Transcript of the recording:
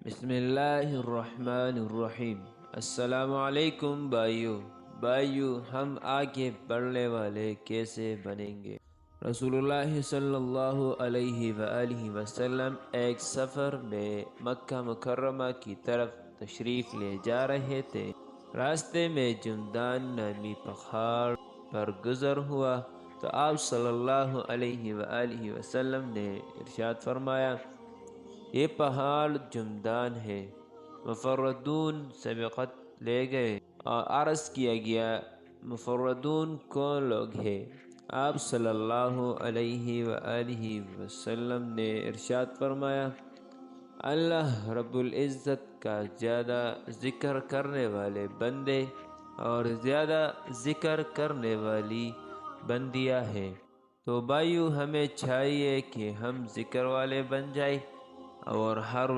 بسم اللہ الرحمن الرحیم۔ السلام علیکم بھائیو، ہم آگے بڑھنے والے کیسے بنیں گے؟ رسول اللہ صلی اللہ علیہ وآلہ وسلم ایک سفر میں مکہ مکرمہ کی طرف تشریف لے جا رہے تھے۔ راستے میں جمدان نامی پہاڑ پر گزر ہوا تو آپ صلی اللہ علیہ وآلہ وسلم نے ارشاد فرمایا، یہ پہاڑ جمدان ہے۔ مفردون سبقت لے گئے اور عرض کیا گیا مفردون کون لوگ ہیں؟ آپ صلی اللہ علیہ وآلہ وسلم نے ارشاد فرمایا، اللہ رب العزت کا زیادہ ذکر کرنے والے بندے اور زیادہ ذکر کرنے والی بندیاں ہیں۔ تو بھائیو، ہمیں چاہیے کہ ہم ذکر والے بن جائیں اور ہر وقت